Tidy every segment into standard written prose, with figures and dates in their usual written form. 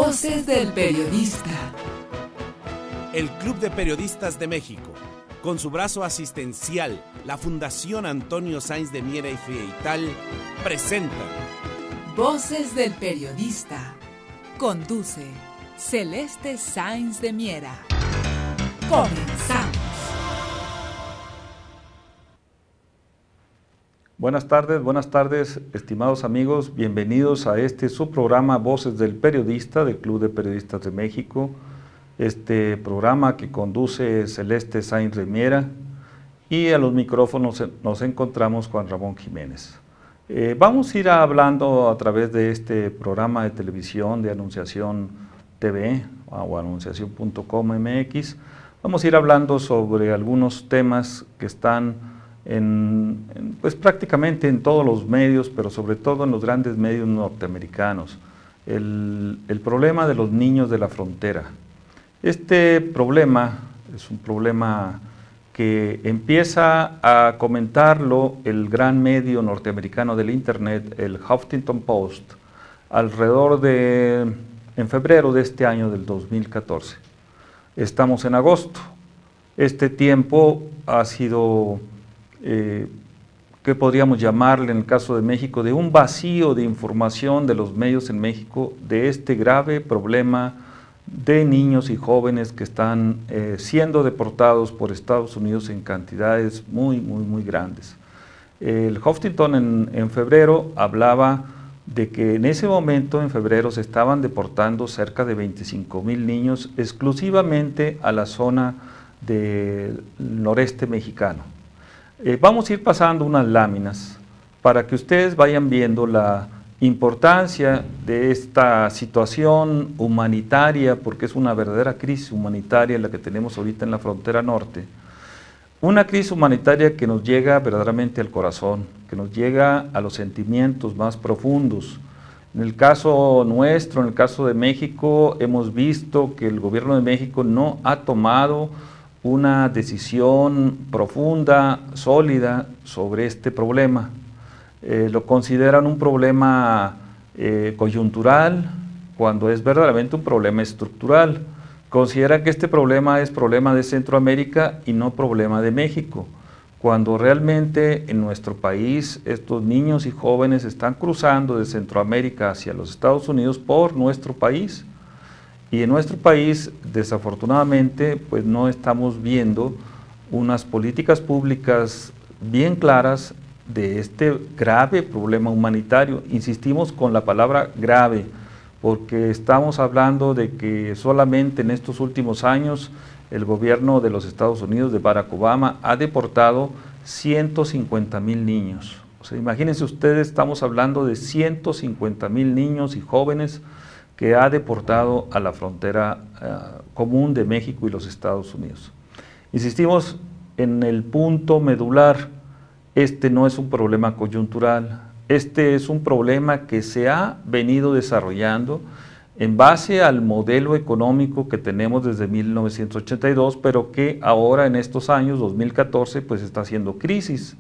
Voces del Periodista. El Club de Periodistas de México, con su brazo asistencial, la Fundación Antonio Sáenz de Miera y Frietal, presenta Voces del Periodista. Conduce Celeste Sáenz de Miera. Comenzamos. Buenas tardes, estimados amigos. Bienvenidos a su programa Voces del Periodista del Club de Periodistas de México. Este programa que conduce Celeste Sáenz de Miera, y a los micrófonos nos encontramos Juan Ramón Jiménez. Vamos a ir hablando a través de este programa de televisión de Anunciación TV o anunciación.com.mx. Vamos a ir hablando sobre algunos temas que están pues prácticamente en todos los medios, pero sobre todo en los grandes medios norteamericanos. El problema de los niños de la frontera. Este problema es un problema que empieza a comentarlo el gran medio norteamericano del Internet, el Huffington Post, en febrero de este año del 2014. Estamos en agosto. Este tiempo ha sido, ¿qué podríamos llamarle en el caso de México? De un vacío de información de los medios en México de este grave problema de niños y jóvenes que están siendo deportados por Estados Unidos en cantidades muy grandes. El Huffington en febrero hablaba de que en ese momento, en febrero, se estaban deportando cerca de 25,000 niños exclusivamente a la zona del noreste mexicano. Vamos a ir pasando unas láminas para que ustedes vayan viendo la importancia de esta situación humanitaria, porque es una verdadera crisis humanitaria la que tenemos ahorita en la frontera norte. Una crisis humanitaria que nos llega verdaderamente al corazón, que nos llega a los sentimientos más profundos. En el caso nuestro, en el caso de México, hemos visto que el gobierno de México no ha tomado una decisión profunda, sólida sobre este problema. Lo consideran un problema coyuntural, cuando es verdaderamente un problema estructural. Consideran que este problema es problema de Centroamérica y no problema de México, cuando realmente en nuestro país estos niños y jóvenes están cruzando de Centroamérica hacia los Estados Unidos por nuestro país. Y en nuestro país, desafortunadamente, pues no estamos viendo unas políticas públicas bien claras de este grave problema humanitario. Insistimos con la palabra grave, porque estamos hablando de que solamente en estos últimos años el gobierno de los Estados Unidos, de Barack Obama, ha deportado 150,000 niños. O sea, imagínense ustedes, estamos hablando de 150,000 niños y jóvenes que ha deportado a la frontera común de México y los Estados Unidos. Insistimos en el punto medular. Este no es un problema coyuntural, este es un problema que se ha venido desarrollando en base al modelo económico que tenemos desde 1982, pero que ahora en estos años, 2014, pues está haciendo crisis.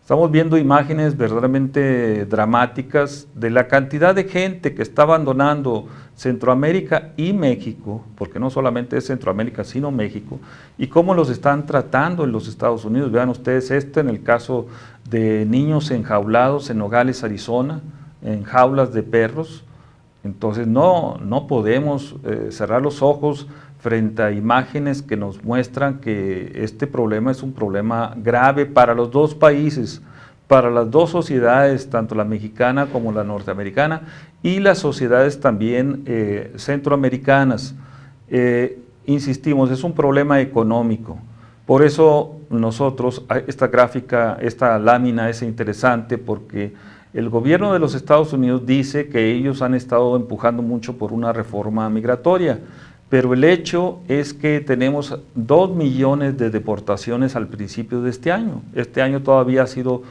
Estamos viendo imágenes verdaderamente dramáticas de la cantidad de gente que está abandonando Centroamérica y México, porque no solamente es Centroamérica, sino México, y cómo los están tratando en los Estados Unidos. Vean ustedes en el caso de niños enjaulados en Nogales, Arizona, en jaulas de perros. Entonces no podemos cerrar los ojos frente a imágenes que nos muestran que este problema es un problema grave para los dos países, para las dos sociedades, tanto la mexicana como la norteamericana, y las sociedades también centroamericanas. Insistimos, es un problema económico. Por eso nosotros, esta gráfica, esta lámina es interesante, porque el gobierno de los Estados Unidos dice que ellos han estado empujando mucho por una reforma migratoria, pero el hecho es que tenemos 2 millones de deportaciones al principio de este año. Este año todavía ha sido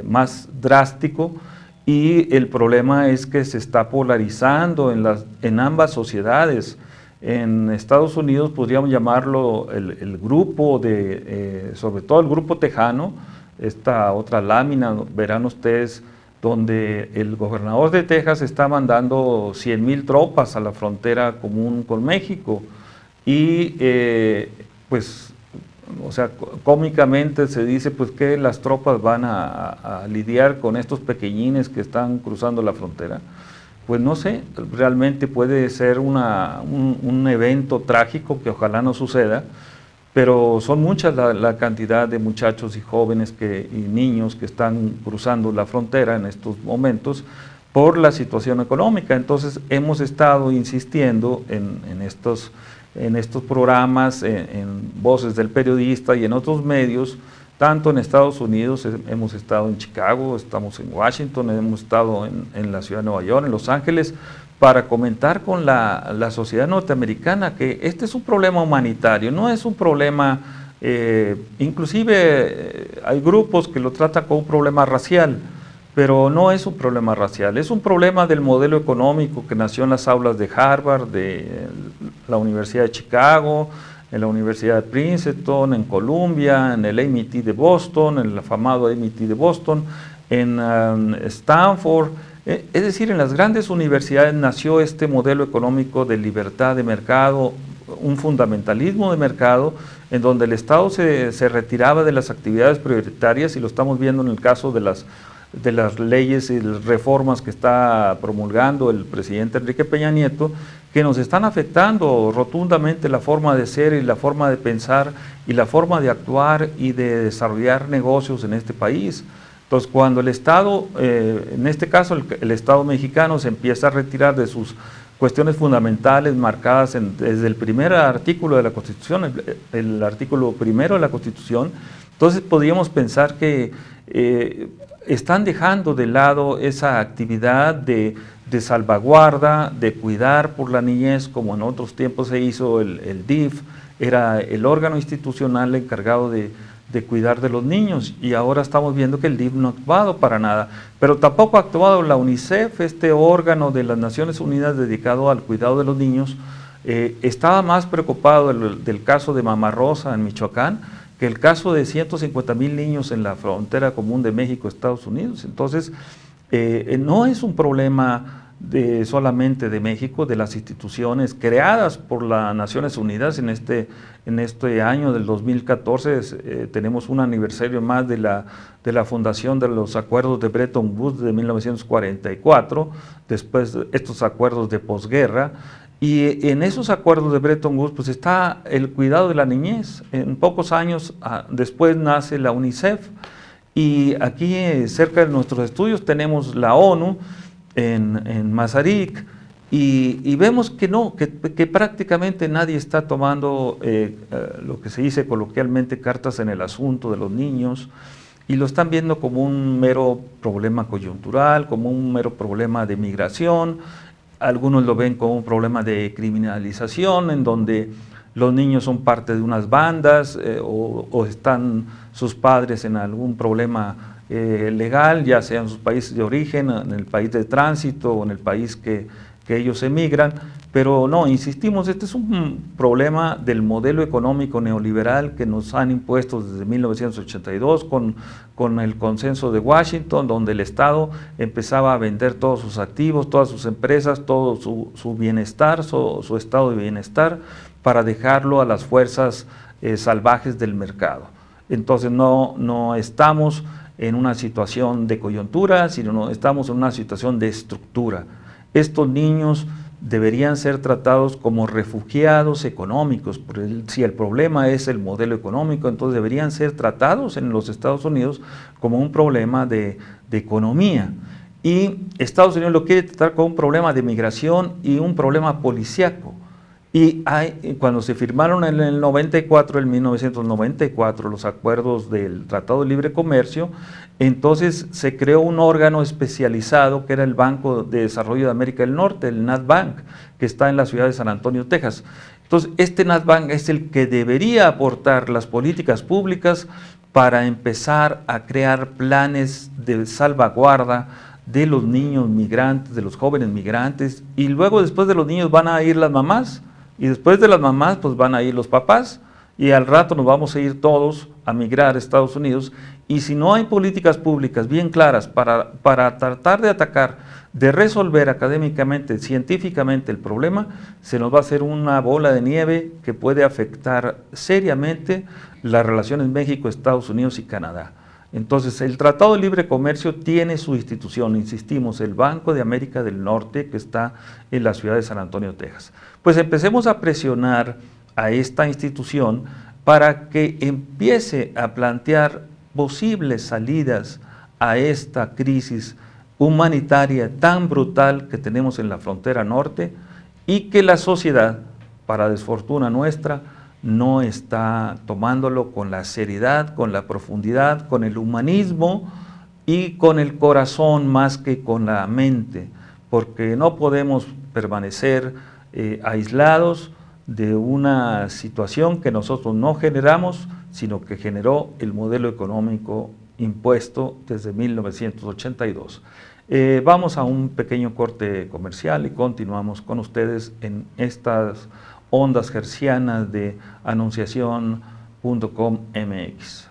más drástico, y el problema es que se está polarizando en ambas sociedades. En Estados Unidos podríamos llamarlo el grupo sobre todo el grupo tejano. Esta otra lámina, verán ustedes, donde el gobernador de Texas está mandando 100,000 tropas a la frontera común con México y pues, o sea, cómicamente se dice pues que las tropas van a lidiar con estos pequeñines que están cruzando la frontera. Pues no sé, realmente puede ser un evento trágico que ojalá no suceda, pero son muchas la cantidad de muchachos y jóvenes y niños que están cruzando la frontera en estos momentos por la situación económica. Entonces hemos estado insistiendo en estos programas, en Voces del Periodista y en otros medios, tanto en Estados Unidos, hemos estado en Chicago, estamos en Washington, hemos estado en la ciudad de Nueva York, en Los Ángeles, para comentar con la sociedad norteamericana que este es un problema humanitario, no es un problema, inclusive hay grupos que lo tratan como un problema racial, pero no es un problema racial, es un problema del modelo económico que nació en las aulas de Harvard, de la Universidad de Chicago, en la Universidad de Princeton, en Columbia, en el MIT de Boston, en el afamado MIT de Boston, en Stanford. Es decir, en las grandes universidades nació este modelo económico de libertad de mercado, un fundamentalismo de mercado, en donde el Estado se retiraba de las actividades prioritarias, y lo estamos viendo en el caso de las leyes y las reformas que está promulgando el presidente Enrique Peña Nieto, que nos están afectando rotundamente la forma de ser y la forma de pensar y la forma de actuar y de desarrollar negocios en este país. Entonces, cuando el Estado, en este caso el Estado mexicano, se empieza a retirar de sus cuestiones fundamentales marcadas desde el primer artículo de la Constitución, el artículo primero de la Constitución, entonces podríamos pensar que están dejando de lado esa actividad de salvaguarda, de cuidar por la niñez, como en otros tiempos se hizo el DIF, era el órgano institucional encargado de cuidar de los niños, y ahora estamos viendo que el DIF no ha actuado para nada, pero tampoco ha actuado la UNICEF, este órgano de las Naciones Unidas dedicado al cuidado de los niños. Estaba más preocupado del caso de Mama Rosa en Michoacán que el caso de 150,000 niños en la frontera común de México-Estados Unidos. Entonces, no es un problema solamente de México, de las instituciones creadas por las Naciones Unidas. En este año del 2014 tenemos un aniversario más de la fundación de los acuerdos de Bretton Woods de 1944, después de estos acuerdos de posguerra. Y en esos acuerdos de Bretton Woods pues está el cuidado de la niñez. En pocos años después nace la UNICEF, y aquí cerca de nuestros estudios tenemos la ONU en Mazarik, y vemos que no, que prácticamente nadie está tomando lo que se dice coloquialmente cartas en el asunto de los niños, y lo están viendo como un mero problema coyuntural, como un mero problema de migración. Algunos lo ven como un problema de criminalización, en donde los niños son parte de unas bandas o están sus padres en algún problema legal, ya sea en sus países de origen, en el país de tránsito o en el país que ellos emigran. Pero no, insistimos, este es un problema del modelo económico neoliberal que nos han impuesto desde 1982 con el consenso de Washington, donde el Estado empezaba a vender todos sus activos, todas sus empresas, todo su bienestar, su estado de bienestar, para dejarlo a las fuerzas salvajes del mercado. Entonces no estamos en una situación de coyuntura, sino estamos en una situación de estructura. Estos niños deberían ser tratados como refugiados económicos. Si el problema es el modelo económico, entonces deberían ser tratados en los Estados Unidos como un problema de economía. Y Estados Unidos lo quiere tratar como un problema de migración y un problema policíaco. Y cuando se firmaron en el 1994, los acuerdos del Tratado de Libre Comercio, entonces se creó un órgano especializado que era el Banco de Desarrollo de América del Norte, el NASBANC, que está en la ciudad de San Antonio, Texas. Entonces, este NASBANC es el que debería aportar las políticas públicas para empezar a crear planes de salvaguarda de los niños migrantes, de los jóvenes migrantes, y luego después de los niños van a ir las mamás, y después de las mamás pues van a ir los papás, y al rato nos vamos a ir todos a migrar a Estados Unidos, y si no hay políticas públicas bien claras para tratar de atacar, de resolver académicamente, científicamente el problema, se nos va a hacer una bola de nieve que puede afectar seriamente las relaciones México, Estados Unidos y Canadá. Entonces, el Tratado de Libre Comercio tiene su institución, insistimos, el Banco de América del Norte, que está en la ciudad de San Antonio, Texas. Pues empecemos a presionar a esta institución para que empiece a plantear posibles salidas a esta crisis humanitaria tan brutal que tenemos en la frontera norte, y que la sociedad, para desfortuna nuestra, no está tomándolo con la seriedad, con la profundidad, con el humanismo y con el corazón más que con la mente, porque no podemos permanecer aislados de una situación que nosotros no generamos, sino que generó el modelo económico impuesto desde 1982. Vamos a un pequeño corte comercial y continuamos con ustedes en estas ondas hercianas de anunciación.com.mx.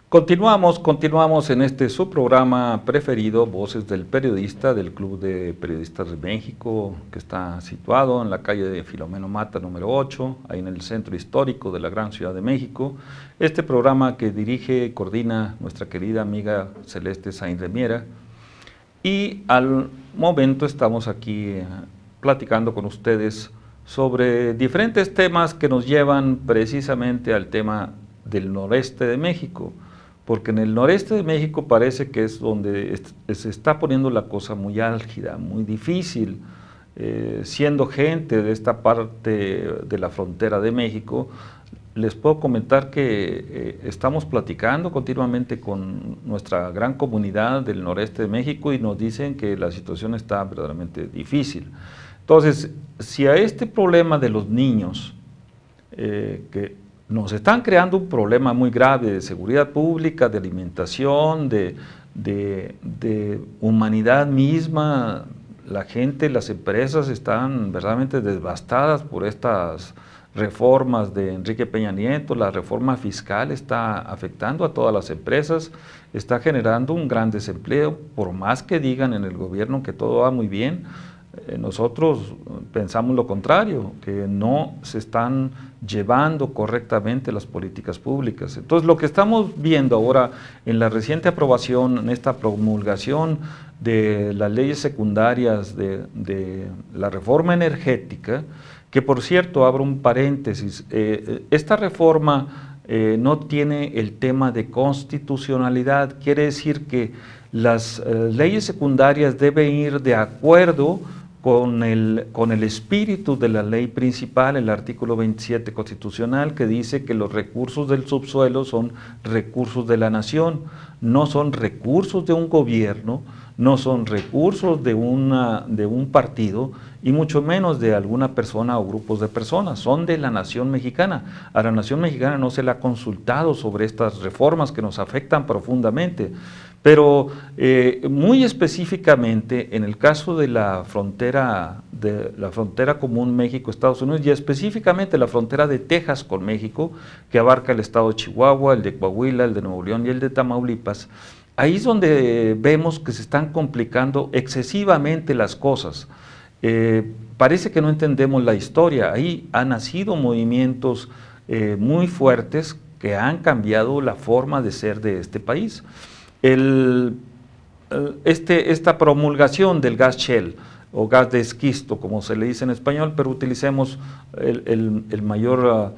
Continuamos en este su programa preferido, Voces del Periodista, del Club de Periodistas de México, que está situado en la calle de Filomeno Mata, número 8, ahí en el centro histórico de la gran Ciudad de México. Este programa que dirige y coordina nuestra querida amiga Celeste Sainz de Miera. Y al momento estamos aquí platicando con ustedes sobre diferentes temas que nos llevan precisamente al tema del noreste de México, porque en el noreste de México parece que es donde se está poniendo la cosa muy álgida, muy difícil. Siendo gente de esta parte de la frontera de México, les puedo comentar que estamos platicando continuamente con nuestra gran comunidad del noreste de México y nos dicen que la situación está verdaderamente difícil. Entonces, si a este problema de los niños, que nos están creando un problema muy grave de seguridad pública, de alimentación, de humanidad misma, la gente, las empresas están verdaderamente devastadas por estas reformas de Enrique Peña Nieto. La reforma fiscal está afectando a todas las empresas, está generando un gran desempleo, por más que digan en el gobierno que todo va muy bien. Nosotros pensamos lo contrario, que no se están llevando correctamente las políticas públicas. Entonces, lo que estamos viendo ahora en la reciente aprobación, en esta promulgación de las leyes secundarias de la reforma energética, que por cierto, abro un paréntesis, esta reforma no tiene el tema de constitucionalidad, quiere decir que las leyes secundarias deben ir de acuerdo con el espíritu de la ley principal, el artículo 27 constitucional, que dice que los recursos del subsuelo son recursos de la nación, no son recursos de un gobierno, no son recursos de un partido, y mucho menos de alguna persona o grupos de personas, son de la nación mexicana. A la nación mexicana no se le ha consultado sobre estas reformas que nos afectan profundamente, pero muy específicamente en el caso de la frontera común México-Estados Unidos, y específicamente la frontera de Texas con México, que abarca el estado de Chihuahua, el de Coahuila, el de Nuevo León y el de Tamaulipas, ahí es donde vemos que se están complicando excesivamente las cosas. Parece que no entendemos la historia. Ahí han nacido movimientos muy fuertes que han cambiado la forma de ser de este país. Esta promulgación del gas shale o gas de esquisto, como se le dice en español, pero utilicemos el mayor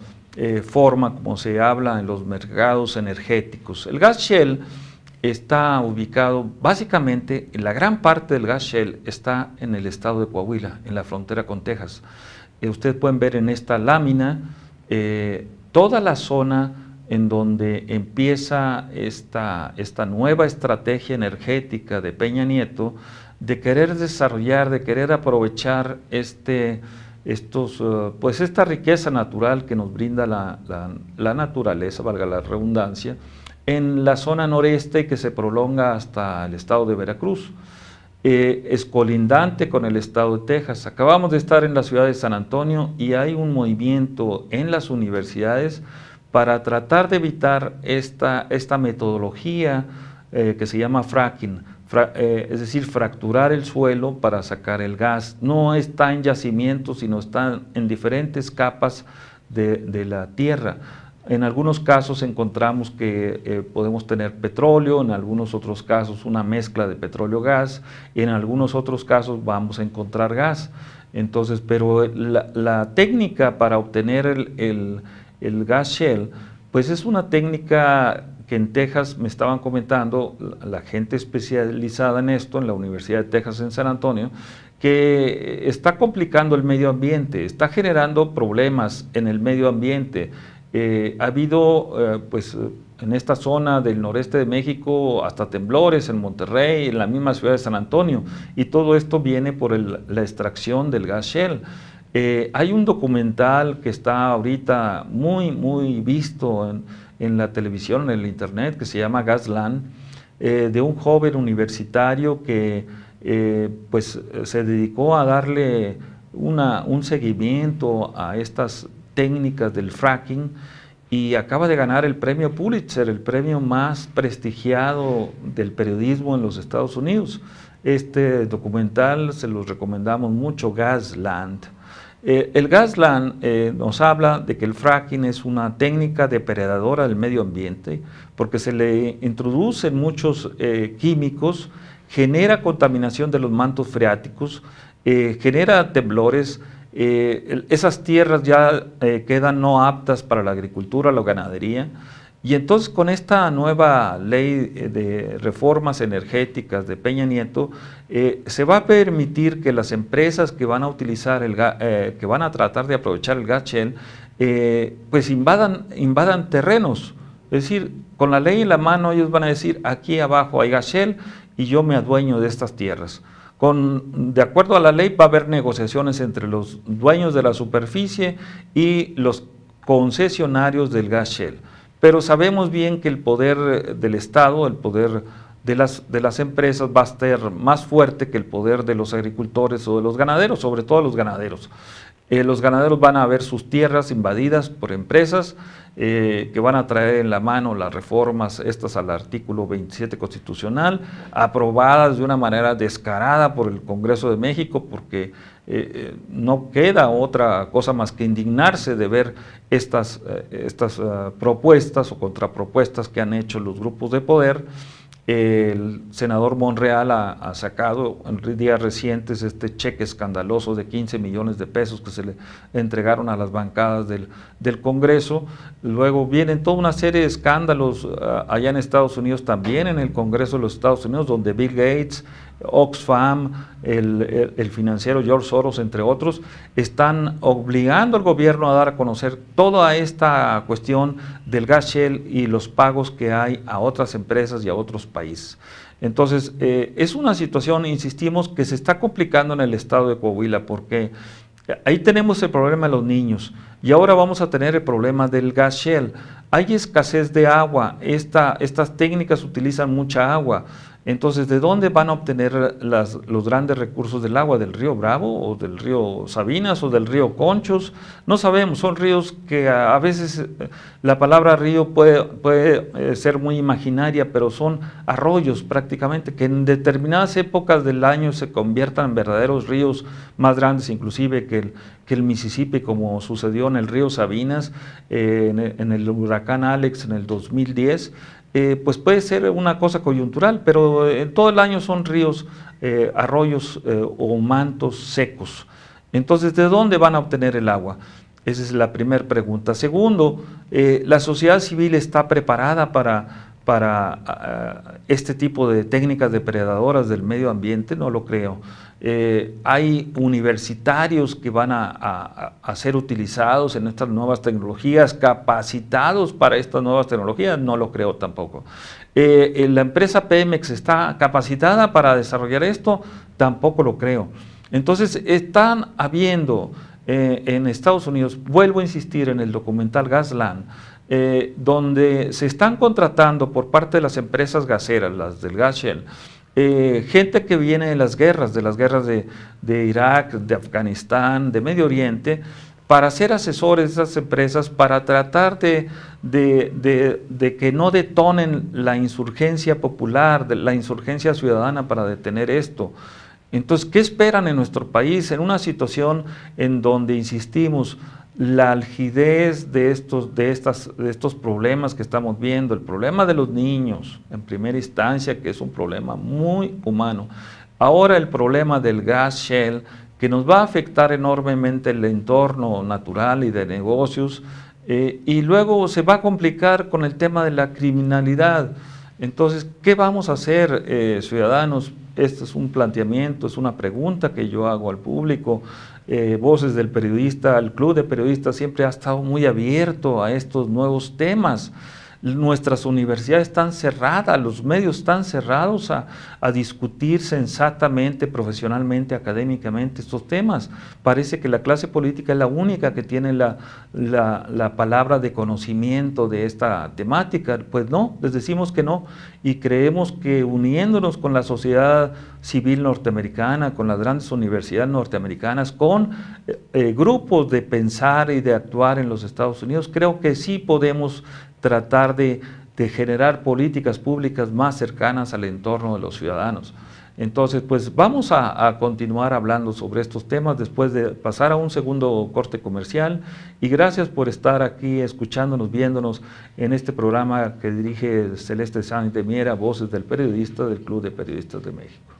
forma como se habla en los mercados energéticos. El gas shale está ubicado, básicamente, la gran parte del gas shale está en el estado de Coahuila, en la frontera con Texas. Ustedes pueden ver en esta lámina toda la zona en donde empieza esta nueva estrategia energética de Peña Nieto, de querer desarrollar, de querer aprovechar esta riqueza natural que nos brinda la naturaleza, valga la redundancia, en la zona noreste que se prolonga hasta el estado de Veracruz, es colindante con el estado de Texas. Acabamos de estar en la ciudad de San Antonio y hay un movimiento en las universidades para tratar de evitar esta metodología que se llama fracking, es decir, fracturar el suelo para sacar el gas. No está en yacimientos, sino está en diferentes capas de la tierra. En algunos casos encontramos que podemos tener petróleo, en algunos otros casos una mezcla de petróleo-gas, y en algunos otros casos vamos a encontrar gas. Entonces, pero la técnica para obtener el gas shale, pues es una técnica que en Texas me estaban comentando la gente especializada en esto, en la Universidad de Texas en San Antonio, que está complicando el medio ambiente, está generando problemas en el medio ambiente. Ha habido, pues, en esta zona del noreste de México hasta temblores en Monterrey, en la misma ciudad de San Antonio, y todo esto viene por la extracción del gas shale. Hay un documental que está ahorita muy visto en la televisión, en el internet, que se llama Gasland, de un joven universitario que pues se dedicó a darle un seguimiento a estas técnicas del fracking y acaba de ganar el premio Pulitzer, el premio más prestigiado del periodismo en los Estados Unidos. Este documental se los recomendamos mucho, Gasland. El Gasland nos habla de que el fracking es una técnica depredadora del medio ambiente porque se le introducen muchos químicos, genera contaminación de los mantos freáticos, genera temblores. Esas tierras ya quedan no aptas para la agricultura, la ganadería, y entonces con esta nueva ley de reformas energéticas de Peña Nieto se va a permitir que las empresas que van a utilizar que van a tratar de aprovechar el gas shale pues invadan terrenos. Es decir, con la ley en la mano ellos van a decir, aquí abajo hay gas shell y yo me adueño de estas tierras. De acuerdo a la ley va a haber negociaciones entre los dueños de la superficie y los concesionarios del gas shell. Pero sabemos bien que el poder del Estado, el poder de las empresas va a ser más fuerte que el poder de los agricultores o de los ganaderos, sobre todo los ganaderos. Los ganaderos van a ver sus tierras invadidas por empresas que van a traer en la mano las reformas estas al artículo 27 constitucional, aprobadas de una manera descarada por el Congreso de México, porque no queda otra cosa más que indignarse de ver estas propuestas o contrapropuestas que han hecho los grupos de poder. El senador Monreal ha sacado en días recientes este cheque escandaloso de 15 millones de pesos que se le entregaron a las bancadas del Congreso. Luego vienen toda una serie de escándalos allá en Estados Unidos, también en el Congreso de los Estados Unidos, donde Bill Gates, Oxfam, el financiero George Soros, entre otros, están obligando al gobierno a dar a conocer toda esta cuestión del gas shell y los pagos que hay a otras empresas y a otros países. Entonces, es una situación, insistimos, que se está complicando en el estado de Coahuila, porque ahí tenemos el problema de los niños y ahora vamos a tener el problema del gas shell. Hay escasez de agua, estas técnicas utilizan mucha agua. Entonces, ¿de dónde van a obtener los grandes recursos del agua? ¿Del río Bravo o del río Sabinas o del río Conchos? No sabemos, son ríos que a veces la palabra río puede ser muy imaginaria, pero son arroyos prácticamente, que en determinadas épocas del año se conviertan en verdaderos ríos más grandes inclusive que el Mississippi, como sucedió en el río Sabinas, en el huracán Alex en el 2010. Pues puede ser una cosa coyuntural, pero todo el año son ríos, arroyos o mantos secos. Entonces, ¿de dónde van a obtener el agua? Esa es la primera pregunta. Segundo, ¿la sociedad civil está preparada para este tipo de técnicas depredadoras del medio ambiente? No lo creo. Hay universitarios que van a ser utilizados en estas nuevas tecnologías, capacitados para estas nuevas tecnologías, no lo creo tampoco. La empresa Pemex está capacitada para desarrollar esto, tampoco lo creo. Entonces, están habiendo en Estados Unidos, vuelvo a insistir en el documental Gasland, donde se están contratando por parte de las empresas gaseras, las del gas shell, gente que viene de las guerras de Irak, de Afganistán, de Medio Oriente, para ser asesores de esas empresas, para tratar de que no detonen la insurgencia popular, la insurgencia ciudadana para detener esto. Entonces, ¿qué esperan en nuestro país en una situación en donde, insistimos, la algidez de estos problemas que estamos viendo, el problema de los niños en primera instancia, que es un problema muy humano, ahora el problema del gas shell, que nos va a afectar enormemente el entorno natural y de negocios, y luego se va a complicar con el tema de la criminalidad. Entonces, ¿qué vamos a hacer, ciudadanos? Este es un planteamiento, es una pregunta que yo hago al público. Voces del Periodista, el Club de Periodistas siempre ha estado muy abierto a estos nuevos temas. Nuestras universidades están cerradas, los medios están cerrados a discutir sensatamente, profesionalmente, académicamente estos temas. Parece que la clase política es la única que tiene la palabra de conocimiento de esta temática. Pues no, les decimos que no, y creemos que uniéndonos con la sociedad civil norteamericana, con las grandes universidades norteamericanas, con grupos de pensar y de actuar en los Estados Unidos, creo que sí podemos tratar de generar políticas públicas más cercanas al entorno de los ciudadanos. Entonces, pues vamos a continuar hablando sobre estos temas después de pasar a un segundo corte comercial, y gracias por estar aquí escuchándonos, viéndonos en este programa que dirige Celeste Sáenz de Miera, Voces del Periodista, del Club de Periodistas de México.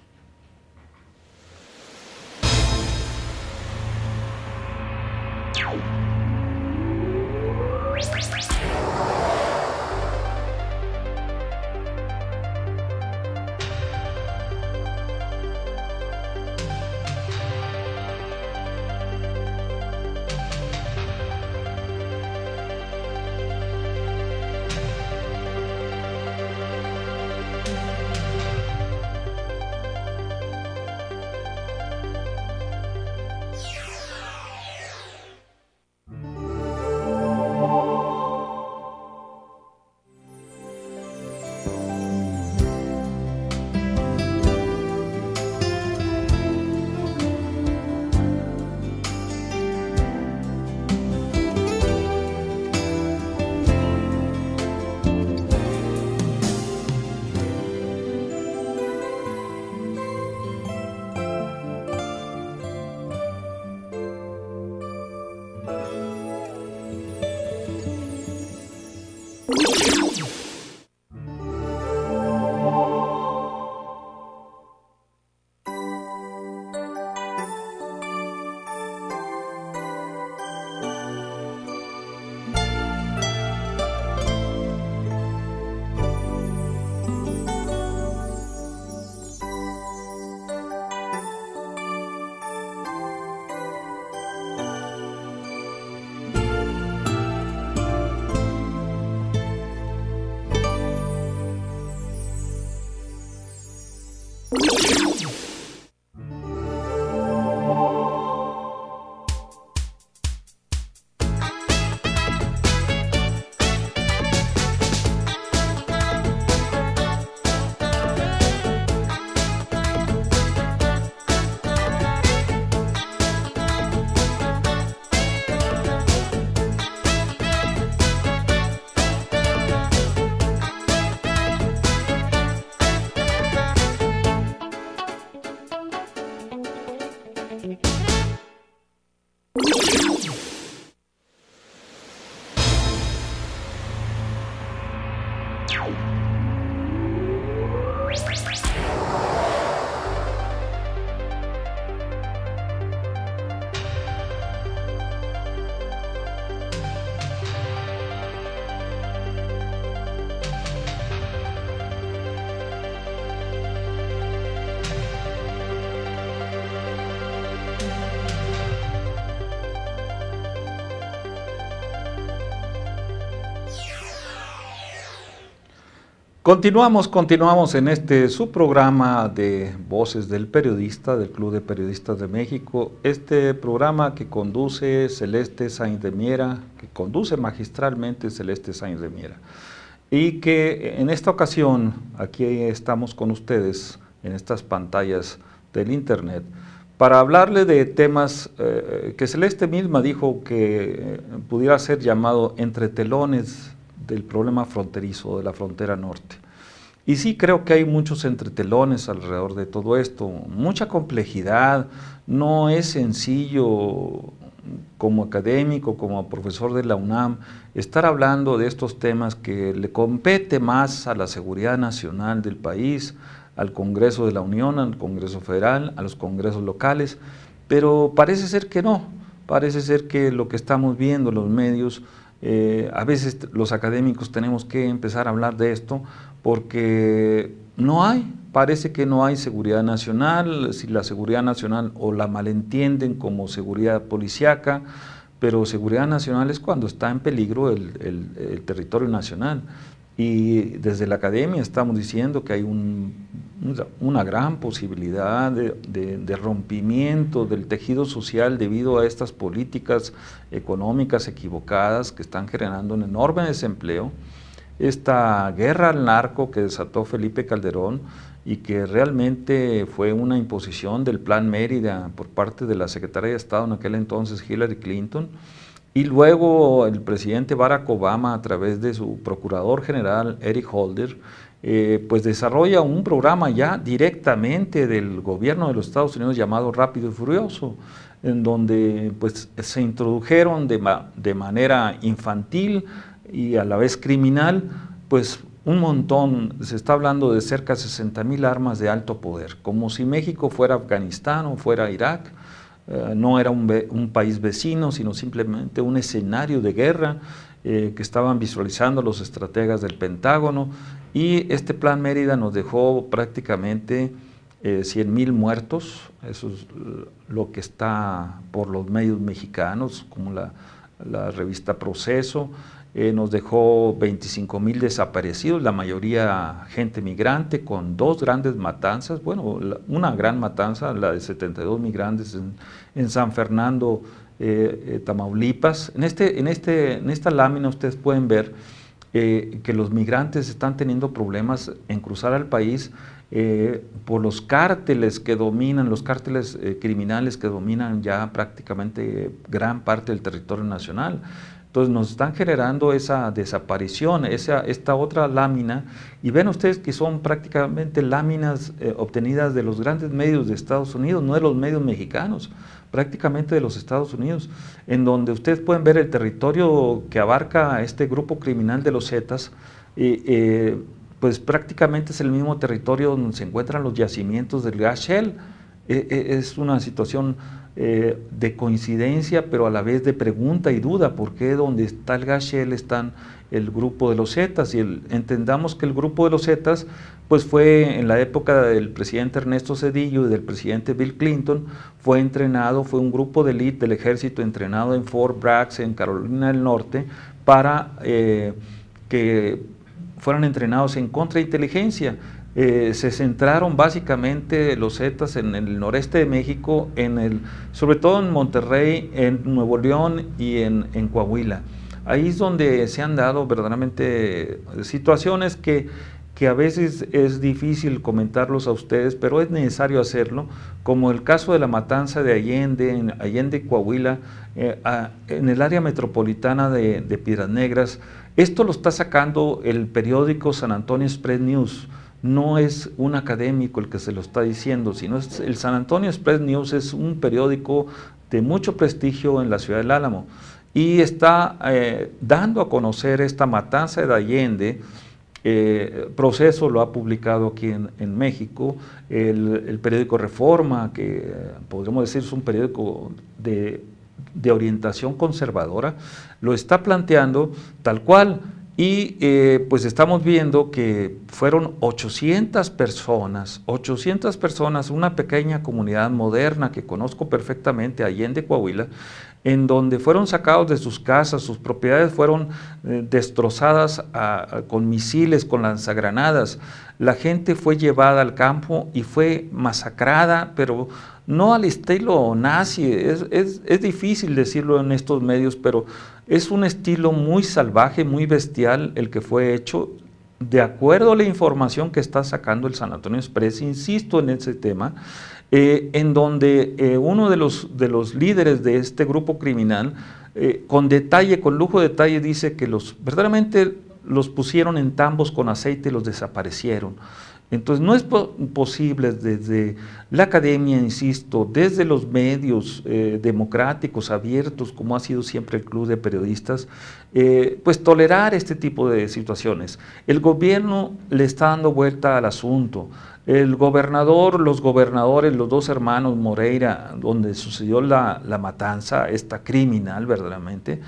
Continuamos en este subprograma de Voces del Periodista, del Club de Periodistas de México, este programa que conduce Celeste Sáenz de Miera, que conduce magistralmente Celeste Sáenz de Miera, y que en esta ocasión aquí estamos con ustedes en estas pantallas del internet para hablarle de temas que Celeste misma dijo que pudiera ser llamado entretelones del problema fronterizo de la frontera norte. Y sí, creo que hay muchos entretelones alrededor de todo esto, mucha complejidad, no es sencillo como académico, como profesor de la UNAM, estar hablando de estos temas que le compete más a la seguridad nacional del país, al Congreso de la Unión, al Congreso Federal, a los congresos locales, pero parece ser que no, parece ser que lo que estamos viendo en los medios, a veces los académicos tenemos que empezar a hablar de esto porque parece que no hay seguridad nacional, si la seguridad nacional o la malentienden como seguridad policíaca, pero seguridad nacional es cuando está en peligro el territorio nacional. Y desde la academia estamos diciendo que hay una gran posibilidad de rompimiento del tejido social debido a estas políticas económicas equivocadas que están generando un enorme desempleo, esta guerra al narco que desató Felipe Calderón y que realmente fue una imposición del Plan Mérida por parte de la Secretaría de Estado en aquel entonces, Hillary Clinton, y luego el presidente Barack Obama, a través de su procurador general, Eric Holder, pues desarrolla un programa ya directamente del gobierno de los Estados Unidos llamado Rápido y Furioso, en donde pues se introdujeron de manera infantil y a la vez criminal, pues un montón, se está hablando de cerca de 60,000 armas de alto poder, como si México fuera Afganistán o fuera Irak. No era un país vecino, sino simplemente un escenario de guerra que estaban visualizando los estrategas del Pentágono, y este Plan Mérida nos dejó prácticamente 100,000 muertos, eso es lo que está por los medios mexicanos, como la revista Proceso. Nos dejó 25,000 desaparecidos, la mayoría gente migrante, con dos grandes matanzas, bueno, una gran matanza, la de 72 migrantes en San Fernando, Tamaulipas. En esta lámina ustedes pueden ver que los migrantes están teniendo problemas en cruzar al país por los cárteles que dominan, los cárteles criminales que dominan ya prácticamente gran parte del territorio nacional. Entonces nos están generando esa desaparición, esta otra lámina, y ven ustedes que son prácticamente láminas obtenidas de los grandes medios de Estados Unidos, no de los medios mexicanos, prácticamente de los Estados Unidos, en donde ustedes pueden ver el territorio que abarca este grupo criminal de los Zetas, pues prácticamente es el mismo territorio donde se encuentran los yacimientos del gas Shell. Es una situación de coincidencia, pero a la vez de pregunta y duda, ¿por qué donde está el gas Shell están el grupo de los Zetas? Y entendamos que el grupo de los Zetas pues fue en la época del presidente Ernesto Zedillo y del presidente Bill Clinton, fue un grupo de élite del ejército entrenado en Fort Bragg, en Carolina del Norte, para que fueran entrenados en contrainteligencia. Se centraron básicamente los Zetas en el noreste de México, sobre todo en Monterrey, en Nuevo León y en Coahuila. Ahí es donde se han dado verdaderamente situaciones que a veces es difícil comentarlos a ustedes, pero es necesario hacerlo, como el caso de la matanza de Allende, en Allende, Coahuila, en el área metropolitana de Piedras Negras. Esto lo está sacando el periódico San Antonio Express News. no es un académico el que se lo está diciendo, sino el San Antonio Express News es un periódico de mucho prestigio en la ciudad del Álamo y está dando a conocer esta matanza de Allende. Proceso lo ha publicado aquí en México, el periódico Reforma, que podríamos decir es un periódico de orientación conservadora, lo está planteando tal cual. Y pues estamos viendo que fueron 800 personas, una pequeña comunidad moderna que conozco perfectamente, Allende, Coahuila, en donde fueron sacados de sus casas, sus propiedades fueron destrozadas con misiles, con lanzagranadas. La gente fue llevada al campo y fue masacrada, pero no al estilo nazi, es difícil decirlo en estos medios, pero es un estilo muy salvaje, muy bestial el que fue hecho, de acuerdo a la información que está sacando el San Antonio Express, insisto en ese tema, en donde uno de los líderes de este grupo criminal, con detalle, con lujo de detalle, dice que verdaderamente los pusieron en tambos con aceite y los desaparecieron. Entonces no es posible desde la academia, insisto, desde los medios democráticos, abiertos, como ha sido siempre el Club de Periodistas, pues tolerar este tipo de situaciones. El gobierno le está dando vuelta al asunto. El gobernador, los gobernadores, los dos hermanos Moreira, donde sucedió la matanza, esta criminal verdaderamente,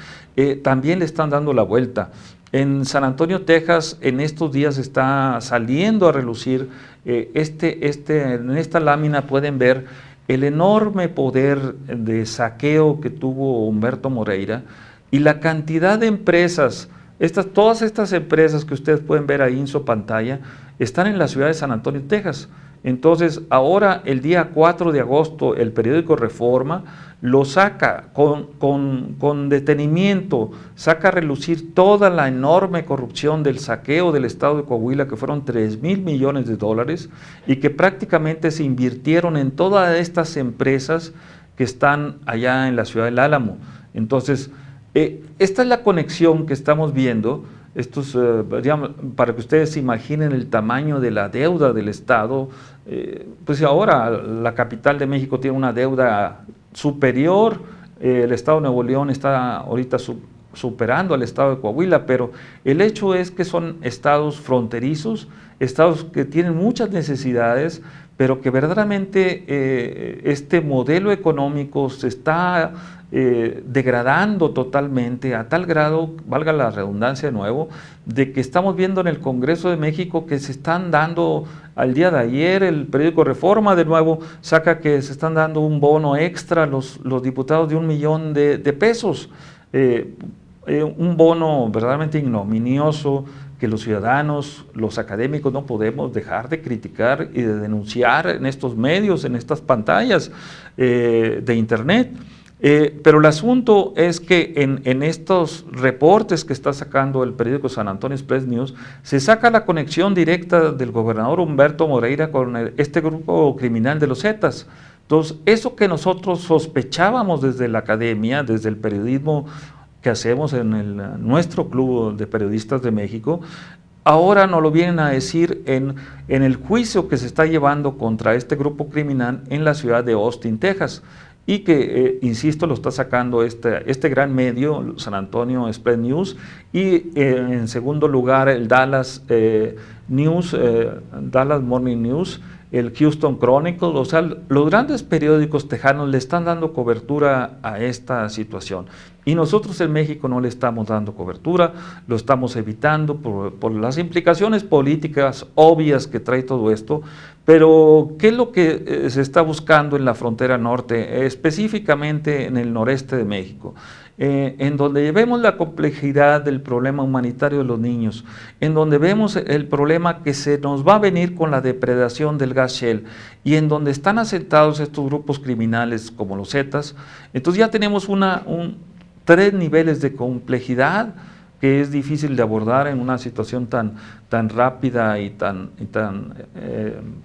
también le están dando la vuelta. En San Antonio, Texas, en estos días está saliendo a relucir, en esta lámina pueden ver el enorme poder de saqueo que tuvo Humberto Moreira y la cantidad de empresas, todas estas empresas que ustedes pueden ver ahí en su pantalla, están en la ciudad de San Antonio, Texas. Entonces, ahora el día 4 de agosto, el periódico Reforma lo saca con detenimiento, saca a relucir toda la enorme corrupción del saqueo del estado de Coahuila, que fueron 3,000 millones de dólares, y que prácticamente se invirtieron en todas estas empresas que están allá en la ciudad del Álamo. Entonces, esta es la conexión que estamos viendo. Digamos, para que ustedes se imaginen el tamaño de la deuda del Estado, pues ahora la capital de México tiene una deuda superior, el Estado de Nuevo León está ahorita superando al Estado de Coahuila, pero el hecho es que son estados fronterizos, estados que tienen muchas necesidades, pero que verdaderamente este modelo económico se está degradando totalmente a tal grado, valga la redundancia de nuevo, de que estamos viendo en el Congreso de México que se están dando, al día de ayer el periódico Reforma de nuevo saca que se están dando un bono extra los diputados de 1 millón de pesos, un bono verdaderamente ignominioso que los ciudadanos, los académicos no podemos dejar de criticar y de denunciar en estos medios, en estas pantallas de internet. Pero el asunto es que en estos reportes que está sacando el periódico San Antonio Express News, se saca la conexión directa del gobernador Humberto Moreira con este grupo criminal de los Zetas. Entonces, eso que nosotros sospechábamos desde la academia, desde el periodismo que hacemos en nuestro Club de Periodistas de México, ahora nos lo vienen a decir en el juicio que se está llevando contra este grupo criminal en la ciudad de Austin, Texas. Y que, insisto, lo está sacando este gran medio, San Antonio Express News, y en segundo lugar el Dallas Dallas Morning News, el Houston Chronicle. O sea, los grandes periódicos tejanos le están dando cobertura a esta situación. Y nosotros en México no le estamos dando cobertura, lo estamos evitando por las implicaciones políticas obvias que trae todo esto. Pero, ¿qué es lo que se está buscando en la frontera norte, específicamente en el noreste de México? En donde vemos la complejidad del problema humanitario de los niños, en donde vemos el problema que se nos va a venir con la depredación del gas shale, y en donde están asentados estos grupos criminales como los Zetas. Entonces ya tenemos 3 niveles de complejidad que es difícil de abordar en una situación tan rápida y tan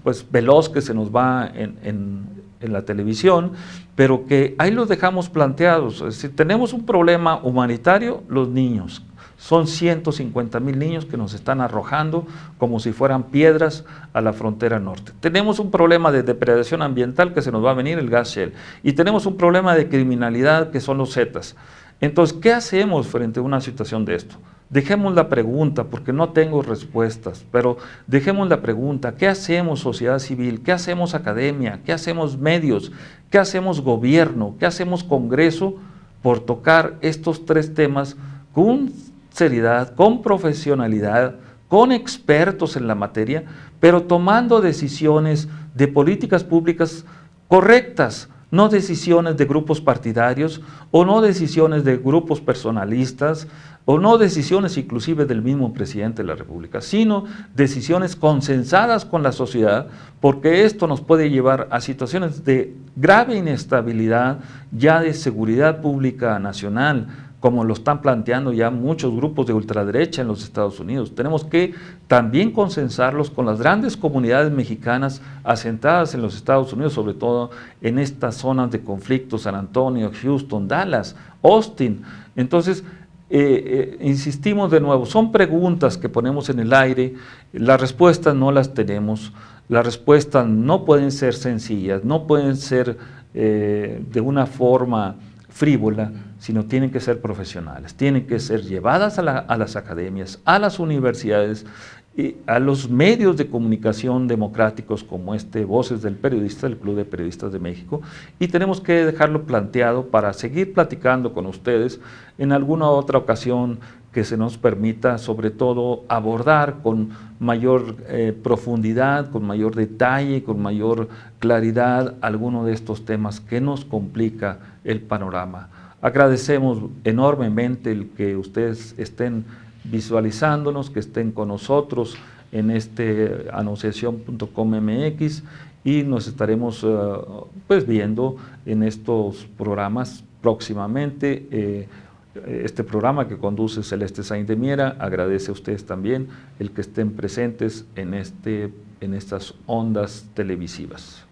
pues veloz que se nos va en la televisión, pero que ahí los dejamos planteados. Es decir, tenemos un problema humanitario, los niños, Son 150,000 niños que nos están arrojando como si fueran piedras a la frontera norte. Tenemos un problema de depredación ambiental que se nos va a venir el gas shale. Y tenemos un problema de criminalidad que son los Zetas. Entonces, ¿qué hacemos frente a una situación de esto? Dejemos la pregunta, porque no tengo respuestas, pero dejemos la pregunta, ¿qué hacemos sociedad civil? ¿Qué hacemos academia? ¿Qué hacemos medios? ¿Qué hacemos gobierno? ¿Qué hacemos Congreso por tocar estos tres temas con seriedad, con profesionalidad, con expertos en la materia, pero tomando decisiones de políticas públicas correctas? No decisiones de grupos partidarios o no decisiones de grupos personalistas o no decisiones inclusive del mismo presidente de la República, sino decisiones consensadas con la sociedad, porque esto nos puede llevar a situaciones de grave inestabilidad ya de seguridad pública nacional, como lo están planteando ya muchos grupos de ultraderecha en los Estados Unidos. Tenemos que también consensarlos con las grandes comunidades mexicanas asentadas en los Estados Unidos, sobre todo en estas zonas de conflicto, San Antonio, Houston, Dallas, Austin. Entonces, insistimos de nuevo, son preguntas que ponemos en el aire, las respuestas no las tenemos, las respuestas no pueden ser sencillas, no pueden ser de una forma frívola, sino tienen que ser profesionales, tienen que ser llevadas a las academias, a las universidades, y a los medios de comunicación democráticos como Voces del Periodista, el Club de Periodistas de México, y tenemos que dejarlo planteado para seguir platicando con ustedes en alguna otra ocasión que se nos permita, sobre todo, abordar con mayor profundidad, con mayor detalle, con mayor claridad alguno de estos temas que nos complica el panorama. Agradecemos enormemente el que ustedes estén visualizándonos, que estén con nosotros en anunciación.com.mx y nos estaremos pues viendo en estos programas próximamente. Este programa que conduce Celeste Sainz de Miera, agradece a ustedes también el que estén presentes en estas ondas televisivas.